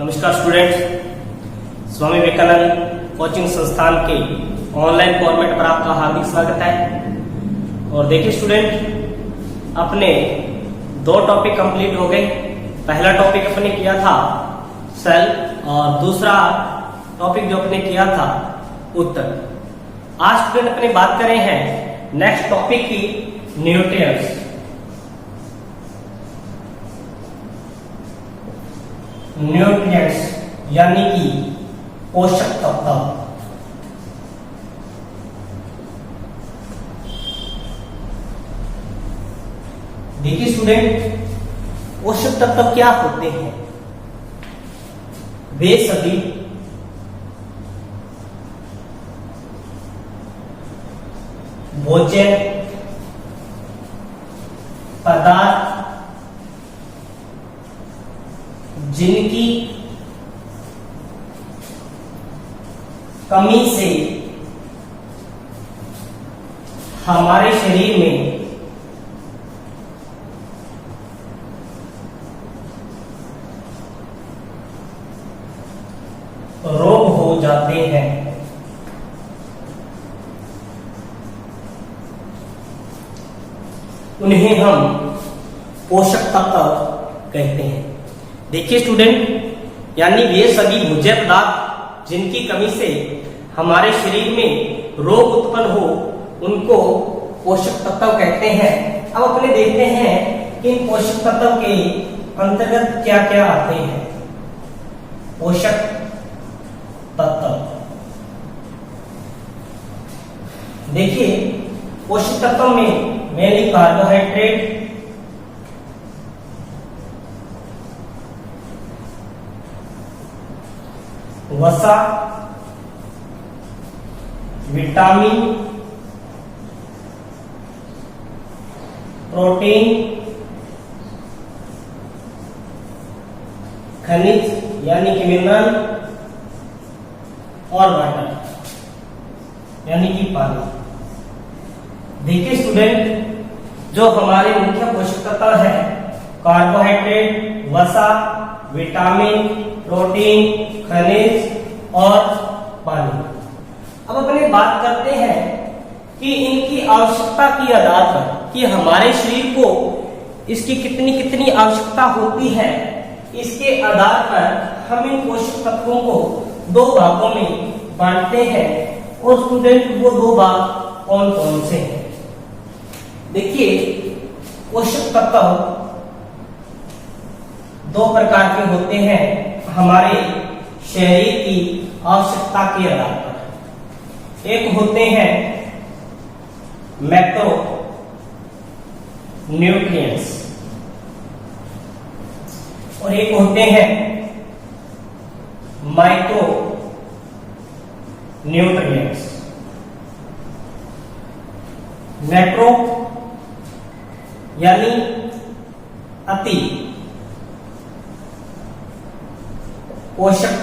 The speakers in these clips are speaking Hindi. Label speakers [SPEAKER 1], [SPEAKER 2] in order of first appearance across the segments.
[SPEAKER 1] नमस्कार स्टूडेंट्स, स्वामी विवेकानंद कोचिंग संस्थान के ऑनलाइन फॉर्मेट पर आपका हार्दिक स्वागत है। और देखिए स्टूडेंट, अपने दो टॉपिक कंप्लीट हो गए। पहला टॉपिक अपने किया था सेल और दूसरा टॉपिक जो अपने किया था उत्तर। आज स्टूडेंट अपने बात कर रहे हैं नेक्स्ट टॉपिक की न्यूट्रिएंट्स। न्यूट्रिएंट्स यानी कि पोषक तत्व। देखिए स्टूडेंट, पोषक तत्व क्या होते हैं? वे सभी भोजन पदार्थ जिनकी कमी से हमारे शरीर में रोग हो जाते हैं, उन्हें हम पोषक तत्व कहते हैं। देखिए स्टूडेंट, यानी वे सभी भोज्य पदार्थ जिनकी कमी से हमारे शरीर में रोग उत्पन्न हो, उनको पोषक तत्व कहते हैं। अब अपने देखते हैं कि इन पोषक तत्व के अंतर्गत क्या क्या आते हैं। पोषक तत्व, देखिए पोषक तत्व में मेनली कार्बोहाइड्रेट, वसा, विटामिन, प्रोटीन, खनिज यानी कि मिनरल और वाटर यानी कि पानी। देखिए स्टूडेंट, जो हमारे मुख्य पोषक तत्व है कार्बोहाइड्रेट, वसा, विटामिन, प्रोटीन, खनिज और पानी। अब अपने बात करते हैं कि इनकी आवश्यकता के आधार पर कि हमारे शरीर को इसकी कितनी कितनी आवश्यकता होती है, इसके आधार पर हम इन पोषक तत्वों को दो भागों में बांटते हैं। और स्टूडेंट, वो दो भाग कौन कौन से हैं? देखिए, पोषक तत्व दो प्रकार के होते हैं हमारे शरीर की आवश्यकता के आधार पर। एक होते हैं मैक्रो न्यूट्रिएंट्स और एक होते हैं माइक्रो न्यूट्रिएंट्स। मैक्रो यानी अति पोषक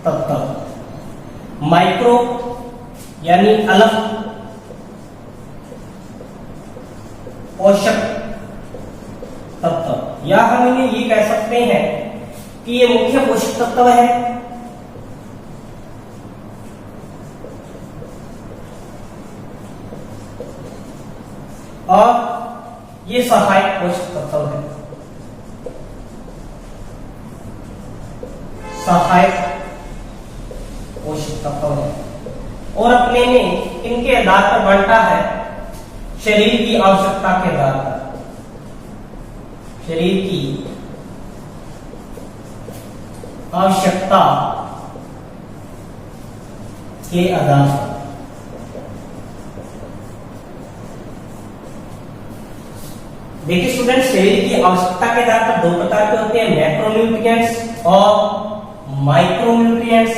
[SPEAKER 1] तत्व, माइक्रो यानी अलग पोषक तत्व, या हम इन्हें ये कह सकते हैं कि ये मुख्य पोषक तत्व है और ये सहायक पोषक तत्व है। सहायक पोषक तत्व है और अपने में इनके आधार पर बनता है शरीर की आवश्यकता के आधार पर। शरीर की आवश्यकता के आधार पर। देखिए स्टूडेंट, शरीर की आवश्यकता के आधार पर दो प्रकार के होते हैं, मैक्रोन्यूट्रिएंट्स और माइक्रोन्यूट्रिएंट्स।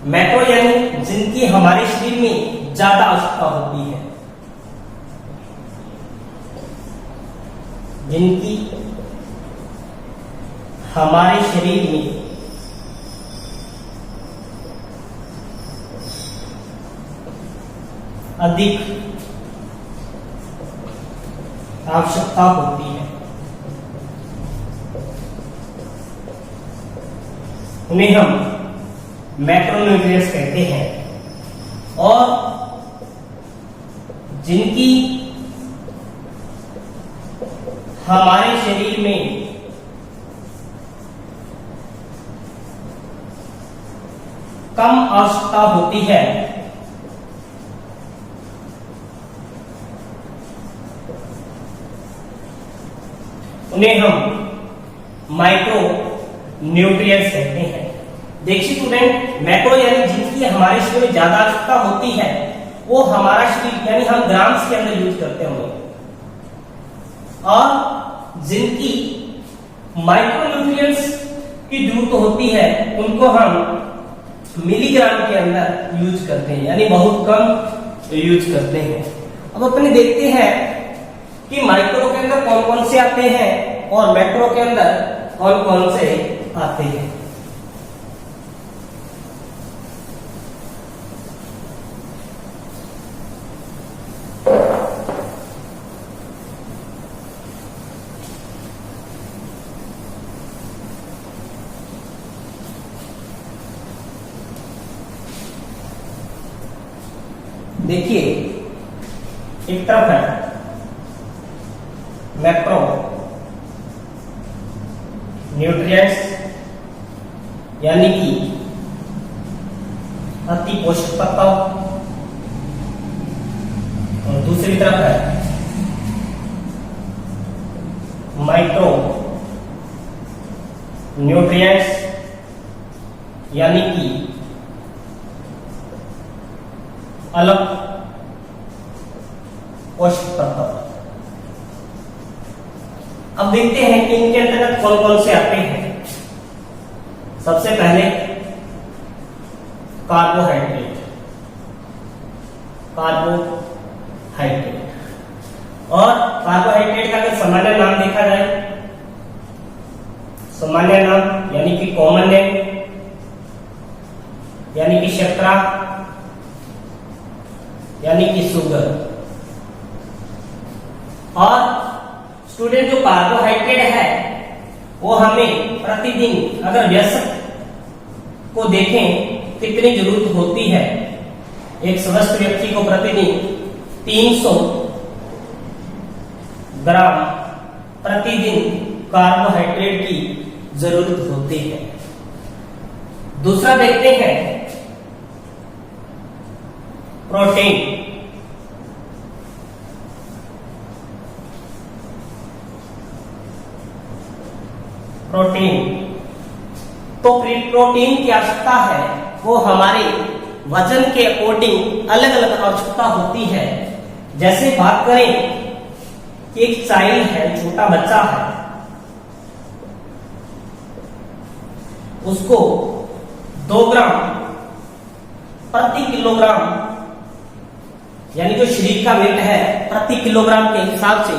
[SPEAKER 1] मैक्रो यानी जिनकी हमारे शरीर में ज्यादा आवश्यकता होती है, जिनकी हमारे शरीर में अधिक आवश्यकता होती है। उन्हें हम मैक्रोन्यूट्रिएंट्स कहते हैं। और जिनकी हमारे शरीर में कम आवश्यकता होती है, उन्हें हम माइक्रो न्यूट्रिएंट्स कहते हैं। देखिए स्टूडेंट, मैक्रो यानी जिनकी हमारे शरीर में ज्यादा आवश्यकता होती है, वो हमारा शरीर यानी हम ग्राम्स के अंदर यूज करते हैं उन्हें। और जिनकी माइक्रो न्यूट्रिएंट्स की जरूरत होती है, उनको हम मिलीग्राम के अंदर यूज करते हैं, यानी बहुत कम यूज करते हैं। अब अपने देखते हैं कि माइक्रो के अंदर कौन कौन से आते हैं और मैक्रो के अंदर कौन कौन से आते हैं। देखिए, एक तरफ है मैक्रो न्यूट्रिएंट्स यानी कि अति पोषक तत्व, और दूसरी तरफ है माइक्रो न्यूट्रिएंट्स यानी कि अलग पोषक तत्व। अब देखते हैं कि इनके अंतर्गत कौन कौन से आते हैं। सबसे पहले कार्बोहाइड्रेट। और कार्बोहाइड्रेट का अगर सामान्य नाम देखा जाए, सामान्य नाम यानी कि कॉमन नेम यानी कि शर्करा यानी कि शुगर। और स्टूडेंट, जो कार्बोहाइड्रेट है वो हमें प्रतिदिन अगर वयस्क को देखें कितनी जरूरत होती है, एक स्वस्थ व्यक्ति को प्रतिदिन 300 ग्राम प्रतिदिन कार्बोहाइड्रेट की जरूरत होती है। दूसरा देखते हैं प्रोटीन। तो प्रोटीन की आवश्यकता है वो हमारे वजन के अकॉर्डिंग अलग अलग आवश्यकता होती है। जैसे बात करें कि एक चाइल्ड है, छोटा बच्चा है, उसको 2 ग्राम प्रति किलोग्राम यानी जो शरीर का वेट है प्रति किलोग्राम के हिसाब से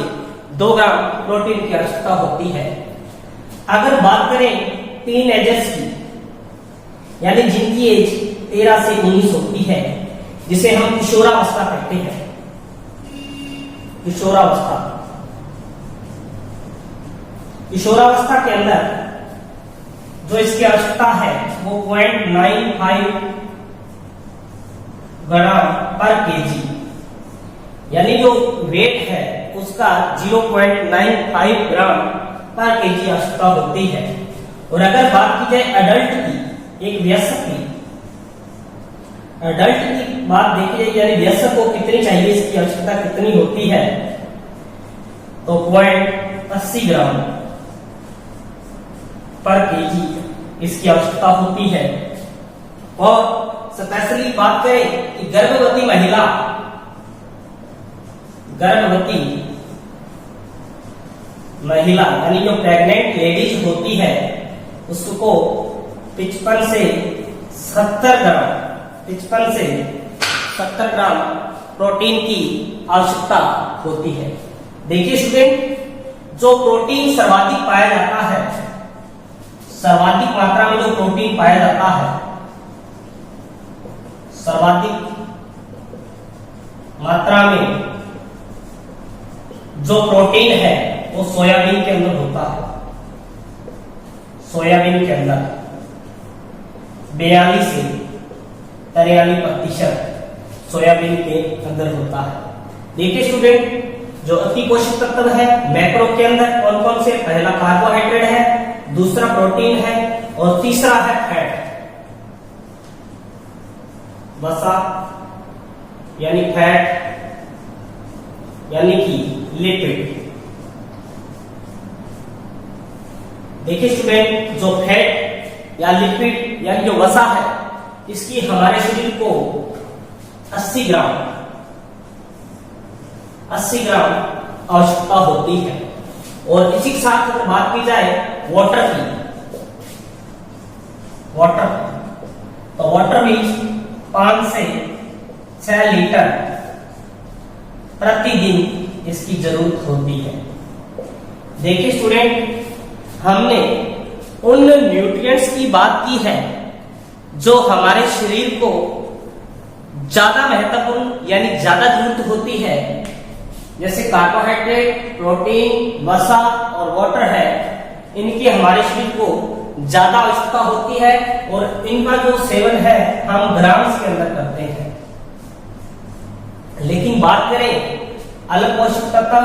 [SPEAKER 1] 2 ग्राम प्रोटीन की आवश्यकता होती है। अगर बात करें टीन एजर्स की, यानी जिनकी एज 13 से 19 होती है, जिसे हम किशोरावस्था कहते हैं, किशोरावस्था के अंदर जो इसकी आवश्यकता है वो 0.95 ग्राम पर केजी, यानी जो वेट है उसका 0.95 ग्राम पर केजी आवश्यकता होती है। और अगर बात की जाए अडल्ट की, एक वयस्क की, अडल्ट की बात देखी जाए यानी वयस्क को कितनी चाहिए, इसकी आवश्यकता कितनी होती है, तो 0.80 ग्राम पर केजी इसकी आवश्यकता होती है। और स्पेशली बात करें कि गर्भवती महिला, यानी जो प्रेग्नेंट लेडीज होती है उसको 55 से 70 ग्राम प्रोटीन की आवश्यकता होती है। देखिए स्टूडेंट, जो प्रोटीन सर्वाधिक पाया जाता है, सर्वाधिक मात्रा में जो प्रोटीन पाया जाता है, सर्वाधिक मात्रा में जो प्रोटीन है वो सोयाबीन के अंदर होता है, सोयाबीन के अंदर। 42 से 43% सोयाबीन के अंदर होता है। देखिए स्टूडेंट, जो अति पोषक तत्व है मैक्रो के अंदर कौन कौन से, पहला कार्बोहाइड्रेट है, दूसरा प्रोटीन है और तीसरा है फैट, वसा यानी फैट यानी कि लिपिड। देखिए स्टूडेंट, जो फैट या लिपिड यानी जो वसा है, इसकी हमारे शरीर को 80 ग्राम आवश्यकता होती है। और इसी के साथ अगर बात की जाए वाटर की, तो वाटर भी 5 से 6 लीटर प्रतिदिन इसकी जरूरत होती है। देखिए स्टूडेंट, हमने उन न्यूट्रिएंट्स की बात की है जो हमारे शरीर को ज्यादा महत्वपूर्ण यानी ज्यादा जरूरत होती है, जैसे कार्बोहाइड्रेट, प्रोटीन, वसा और वाटर है। इनकी हमारे शरीर को ज्यादा आवश्यकता होती है और इनका जो सेवन है हम ग्राम्स के अंदर करते हैं। लेकिन बात करें अलग पोषक तत्व,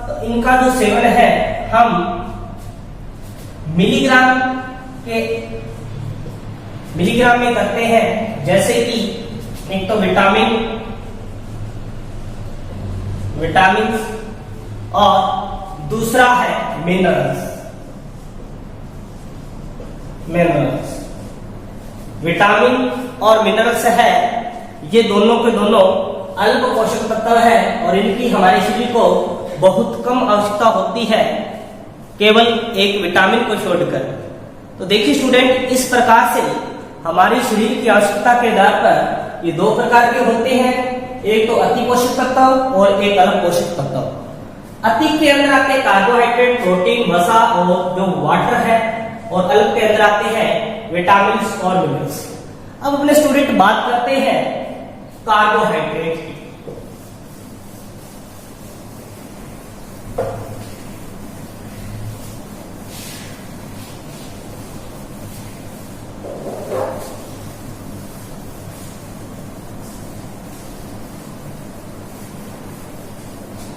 [SPEAKER 1] तो इनका जो सेवन है हम मिलीग्राम में करते हैं। जैसे कि एक तो विटामिन और दूसरा है मिनरल्स। विटामिन और मिनरल्स है, ये दोनों के दोनों अल्प पोषक तत्व है और इनकी हमारे शरीर को बहुत कम आवश्यकता होती है, केवल एक विटामिन को छोड़कर। तो देखिए स्टूडेंट, इस प्रकार से हमारे शरीर की आवश्यकता के आधार पर ये 2 प्रकार के होते हैं, एक तो अति पोषक तत्व और एक अल्प पोषक तत्व। अति के अंदर आते हैं कार्बोहाइड्रेट, प्रोटीन, वसा और जो वाटर है, और अल्प के अंदर आते हैं विटामिन और मिनरल्स। अब अपने स्टूडेंट बात करते हैं कार्बोहाइड्रेट की।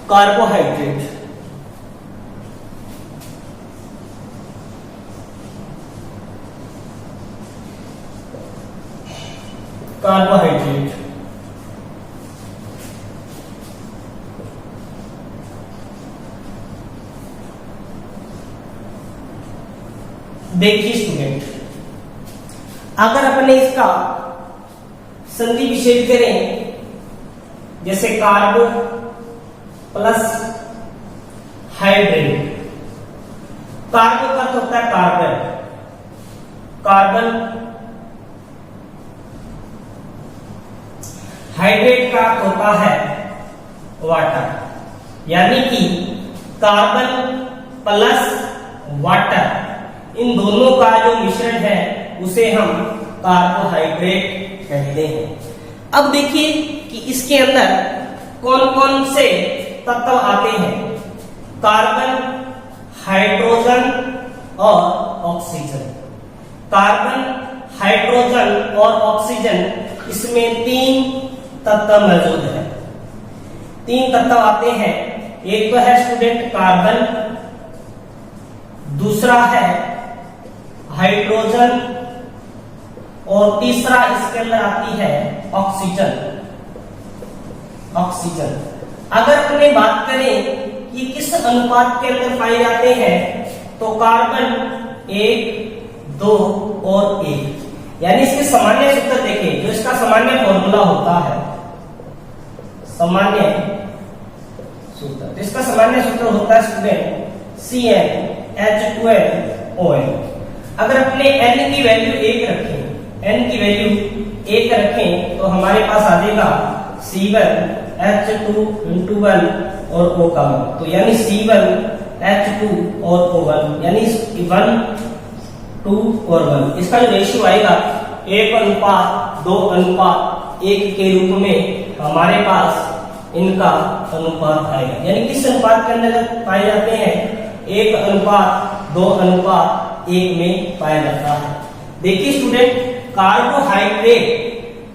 [SPEAKER 1] कार्बोहाइड्रेट देखिए स्टूडेंट, अगर अपने इसका संधि विच्छेद करें, जैसे कार्बो प्लस हाइड्रेट। कार्बो का अर्थ होता है कार्बन, हाइड्रेट का अर्थ होता है वाटर, यानी कि कार्बन प्लस वाटर, इन दोनों का जो मिश्रण है उसे हम कार्बोहाइड्रेट कहते हैं। अब देखिए कि इसके अंदर कौन कौन से तत्व आते हैं। कार्बन, हाइड्रोजन और ऑक्सीजन। कार्बन, हाइड्रोजन और ऑक्सीजन, इसमें 3 तत्व मौजूद है। 3 तत्व आते हैं। एक तो है स्टूडेंट कार्बन, दूसरा है हाइड्रोजन और तीसरा इसके अंदर आती है ऑक्सीजन। अगर अपने बात करें कि किस अनुपात के अंदर पाए जाते हैं, तो कार्बन 1, 2 और 1, यानी इसके सामान्य सूत्र देखें, जो इसका सामान्य फॉर्मूला होता है, सामान्य सूत्र, जिसका सामान्य सूत्र होता है स्टूडेंट CnH2nOn। अगर अपने n की वैल्यू 1 रखें, तो हमारे पास आ जाएगा C1H2 और O का मान, तो यानी C1H2 और O1, यानी 1, 2 और 1, इसका जो रेशियो आएगा 1:2:1 के रूप में हमारे पास इनका अनुपात आएगा। यानी किस अनुपात के अंदर पाए जाते हैं? 1:2:1 में पाया जाता है। देखिए स्टूडेंट, कार्बोहाइड्रेट,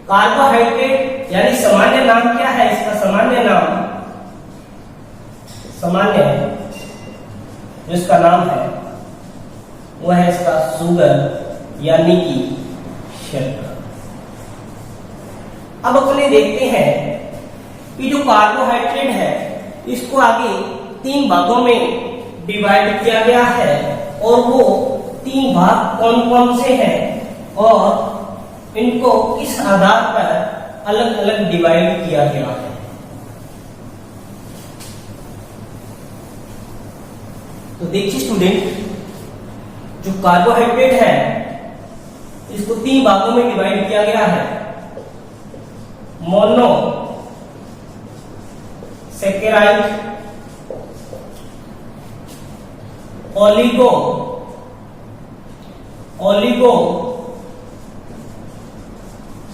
[SPEAKER 1] कार्बोहाइड्रेट यानी सामान्य नाम क्या है इसका? सामान्य नाम, सामान्य जिसका नाम है वह है इसका शुगर यानी कि शर्करा। अब अपने देखते हैं कि जो कार्बोहाइड्रेट है इसको आगे 3 भागों में डिवाइड किया गया है और वो 3 भाग कौन कौन से हैं और इनको किस आधार पर अलग अलग डिवाइड किया गया है। तो देखिए स्टूडेंट, जो कार्बोहाइड्रेट है इसको 3 भागों में डिवाइड किया गया है। Mono saccharide, oligo oligo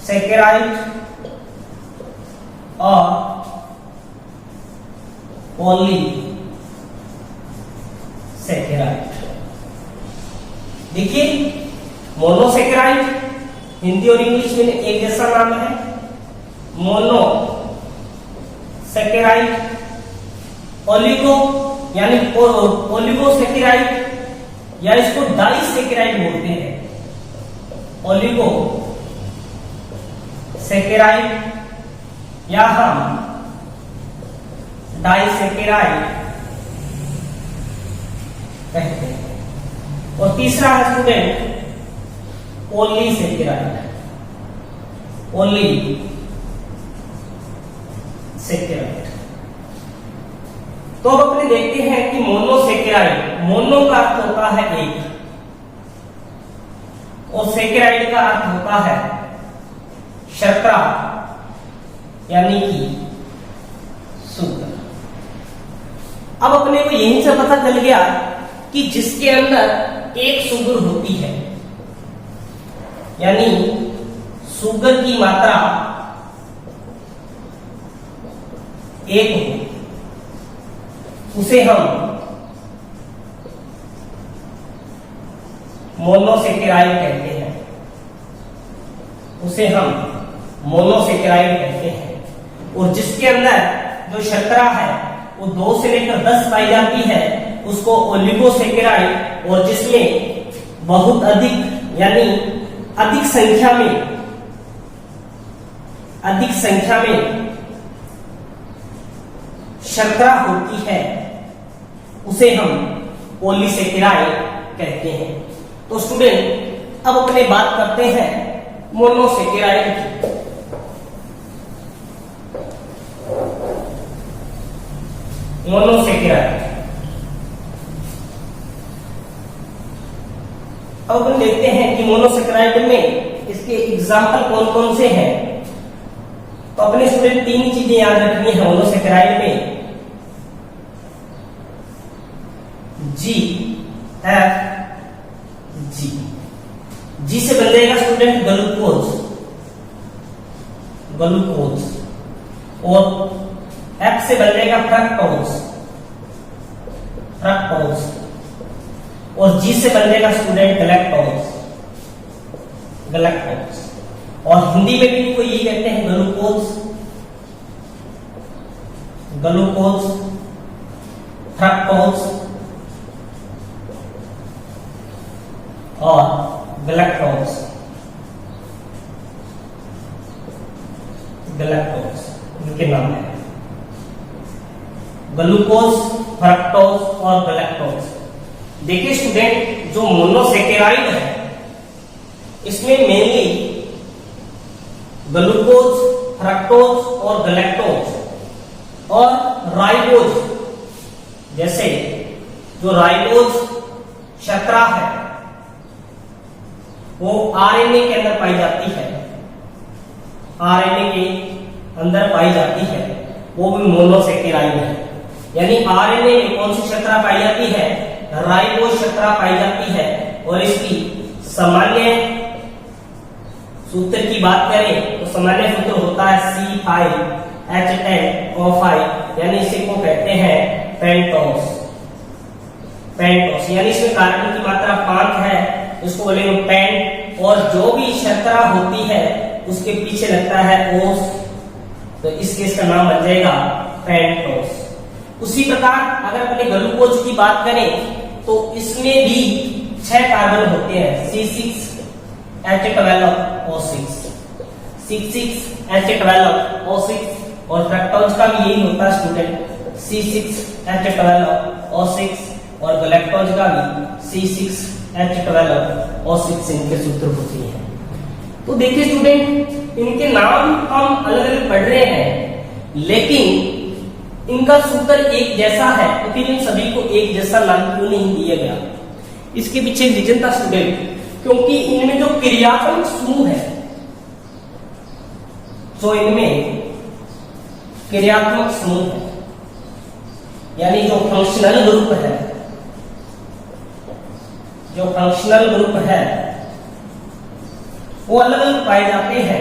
[SPEAKER 1] saccharide और पॉली सेकेराइड। देखिए, मोनोसेकेराइड हिंदी और इंग्लिश में एक जैसा नाम है। मोनो सेकेराइड, ओलिगो यानी ओलिगोसेकेराइड या इसको डाइसेकेराइड बोलते हैं। ओलिगो सेकेराइड या हम डाइसेकेराइड कहते हैं। और तीसरा है स्टूडेंट पॉलीसेकेराइड, पॉलीसेकेराइड। तो अब अपने देखते हैं कि मोनोसेकेराइड, मोनो का अर्थ होता है एक और सेकेराइड का अर्थ होता है शर्करा यानी कि शुगर। अब अपने को यहीं से पता चल गया कि जिसके अंदर एक शुगर होती है यानी शुगर की मात्रा एक हो, उसे हम मोनोसेकेराइड कहते हैं, उसे हम मोनोसेकेराइड कहते हैं। और जिसके अंदर जो शर्करा है वो 2 से लेकर 10 पाई जाती है उसको ओलिगोसेकेराइड, और जिसमें बहुत अधिक यानी अधिक संख्या में शर्करा होती है उसे हम पॉलीसेकेराइड कहते हैं। तो स्टूडेंट, अब अपने बात करते हैं मोनोसेकेराइड की। मोनोसेकेराइड, अब हम देखते हैं कि मोनोसेकेराइड में इसके एग्जाम्पल कौन कौन से हैं। तो अपने स्टूडेंट 3 चीजें याद रखनी है मोनोसेकेराइड में। जी, एफ, जी से बन जाएगा स्टूडेंट ग्लूकोज, ग्लूकोज। और एफ से बन जाएगा फ्रक्टोज, फ्रक्टोज। और जी से बन जाएगा स्टूडेंट गैलेक्टोज, गैलेक्टोज। और हिंदी में भी इनको यही कहते हैं ग्लूकोज, ग्लूकोज, फ्रक्टोज और गैलेक्टोज, गैलेक्टोज इनके नाम है। ग्लूकोज, फ्रक्टोज और गैलेक्टोज। देखिए स्टूडेंट, जो मोनोसेकेराइड है इसमें मेनली ग्लूकोज, फ्रक्टोज और गैलेक्टोज और राइबोज, जैसे जो राइबोज शर्करा है वो आरएनए के अंदर पाई जाती है, आरएनए के अंदर पाई जाती है, वो भी मोनोसेकेराइड है। यानी आरएनए में कौन सी शर्करा पाई जाती है? राइबोज शर्करा पाई जाती है। और इसकी सामान्य सूत्र की बात करें तो सामान्य सूत्र होता है C5H10O5, यानी इसे को कहते हैं पेंटोस, पेंटोस। यानी इसमें कार्बन की मात्रा 5 है, इसको बोलेंगे पेंट, और जो भी शर्करा होती है उसके पीछे लगता है ओस, तो इस केस का नाम बन जाएगा पेंटोस। उसी प्रकार अगर अपने ग्लूकोज की बात करें तो इसमें भी 6 कार्बन होते हैं, C6H12O6, C6H12O6, और फ्रक्टोज का भी यही होता है स्टूडेंट, C6H12O6, और गैलेक्टोज का भी C6H12O6 इनके सूत्र होते हैं। तो देखिए स्टूडेंट, इनके नाम हम अलग अलग पढ़ रहे हैं, लेकिन इनका सूत्र एक जैसा है, तो फिर इन सभी को एक जैसा नाम क्यों नहीं दिया गया? इसके पीछे रीजन था स्टूडेंट, क्योंकि इनमें जो क्रियात्मक समूह है, जो इनमें क्रियात्मक समूह है, यानी जो फंक्शनल ग्रुप है, जो फंक्शनल ग्रुप है वो अलग अलग पाए जाते हैं।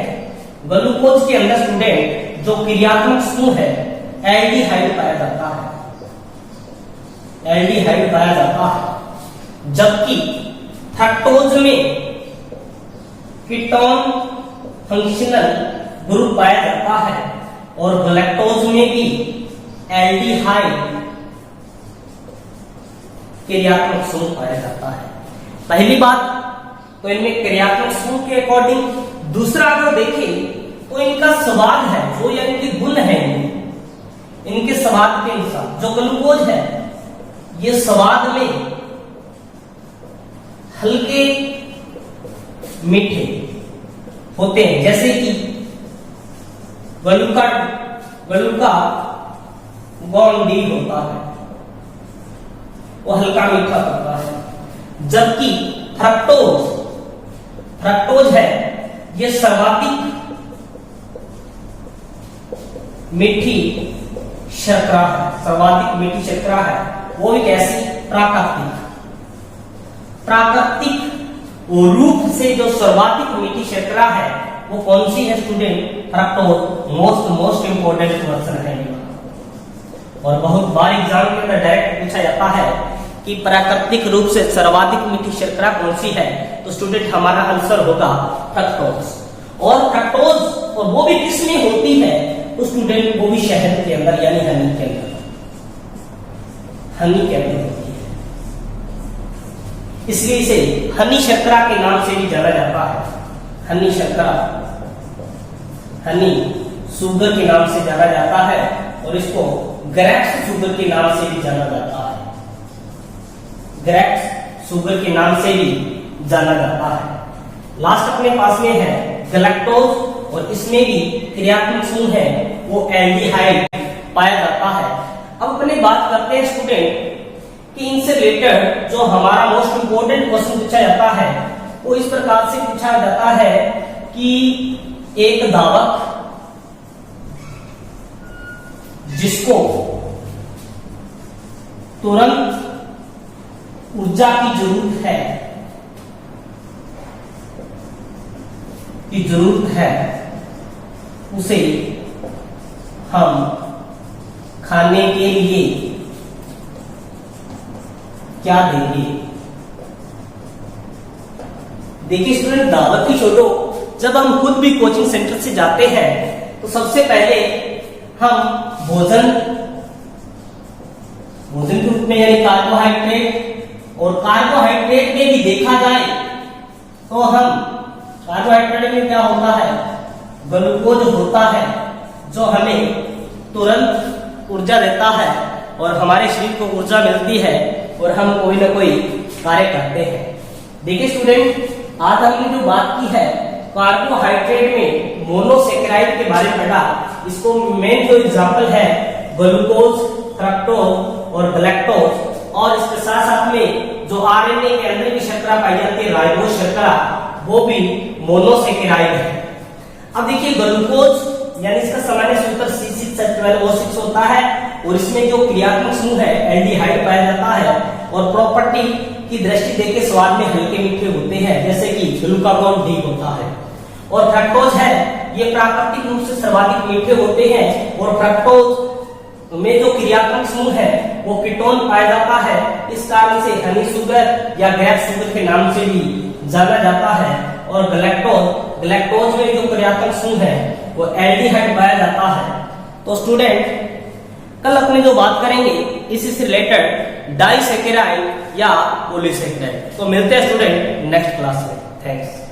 [SPEAKER 1] ग्लूकोज के अंदर स्टूडेंट जो क्रियात्मक समूह है एल्डिहाइड पाया जाता है, एल्डिहाइड पाया जाता है, जबकि फ्रक्टोज में कीटोन फंक्शनल ग्रुप पाया जाता है, और गैलेक्टोज में भी एल्डिहाइड क्रियात्मक समूह पाया जाता है। पहली बात तो इनमें क्रियात्मक समूह के अकॉर्डिंग। दूसरा अगर देखें तो इनका स्वाद है, जो यानी कि गुण है इनके स्वाद के अनुसार, जो ग्लूकोज है ये स्वाद में हल्के मीठे होते हैं, जैसे कि ग्लूकागॉन-डी होता है, वो हल्का मीठा होता है, जबकि फ्रक्टोज है ये सर्वाधिक मीठी शर्करा है, सर्वाधिक मीठी शर्करा है, वो भी कैसी? प्राकृतिक रूप से जो सर्वाधिक मीठी शर्करा है वो कौन सी है student? Fructose. Most important question है ये, और बहुत बार एग्जाम के अंदर डायरेक्ट पूछा जाता है कि प्राकृतिक रूप से सर्वाधिक मीठी शर्करा कौन सी है, तो स्टूडेंट हमारा आंसर होगा फ्रक्टोज। और फ्रक्टोज, और वो भी किसमें होती है? तो स्टूडेंट वो भी शहद के अंदर, यानी हनी के अंदर, हनी के अंदर होती है, इसलिए इसे हनी शर्करा के नाम से भी जाना जाता है। हनी शर्करा, हनी शुगर के नाम से जाना जाता है, और इसको ग्रेप्स शुगर के नाम से भी जाना जाता है, ग्रेप्स शुगर के नाम से भी जाना जाता है। लास्ट अपने पास में है गैलेक्टोज, और इसमें भी क्रियात्मक समूह है वो एल्डिहाइड पाया जाता है। अब अपने बात करते हैं स्टूडेंट कि इनसे रिलेटेड जो हमारा मोस्ट इंपोर्टेंट क्वेश्चन पूछा जाता है वो इस प्रकार से पूछा जाता है कि एक दावक जिसको तुरंत ऊर्जा की जरूरत है, उसे हम खाने के लिए क्या देंगे? देखिए स्टूडेंट, दावत की छोड़ो, जब हम खुद भी कोचिंग सेंटर से जाते हैं तो सबसे पहले हम भोजन के रूप में, यानी कार्बोहाइड्रेट, और कार्बोहाइड्रेट में भी देखा जाए तो हम कार्बोहाइड्रेट में क्या होता है? ग्लूकोज होता है, जो हमें तुरंत ऊर्जा देता है और हमारे शरीर को ऊर्जा मिलती है और हम कोई ना कोई कार्य करते हैं। देखिए स्टूडेंट, आज हमने जो बात की है कार्बोहाइड्रेट में मोनोसेकेराइड के बारे में पढ़ा, इसको मेन जो एग्जांपल है ग्लूकोज, फ्रक्टोज और गैलेक्टोज, और इसके साथ साथ में जो आरएनए के अंदर की शर्करा पाई जाती है राइबोज शर्करा, वो भी मोनोसेकेराइड है। अब देखिए ग्लूकोज यानी इसका सामान्य सूत्र C6H12O6 होता है, और इसमें जो क्रियात्मक समूह है एल्डिहाइड पाया जाता है, और प्रॉपर्टी की दृष्टि देके स्वाद में हल्के मीठे होते हैं, जैसे कि ग्लूकागॉन-डी होता है। और फ्रक्टोज है ये प्राकृतिक रूप से सर्वाधिक मीठे होते हैं, और फ्रक्टोज में जो क्रियात्मक समूह है वो कीटोन पाया जाता है, इस कारण से हनी शुगर या ग्रेप शुगर के नाम से भी जाना जाता है। और ग्लैक्टोज में जो क्रियात्मक समूह है वो एल्डिहाइड पाया जाता है। तो स्टूडेंट कल अपने जो बात करेंगे इसी से रिलेटेड डाइसैकेराइड या पॉलीसैकेराइड। तो मिलते हैं स्टूडेंट नेक्स्ट क्लास में। थैंक्स।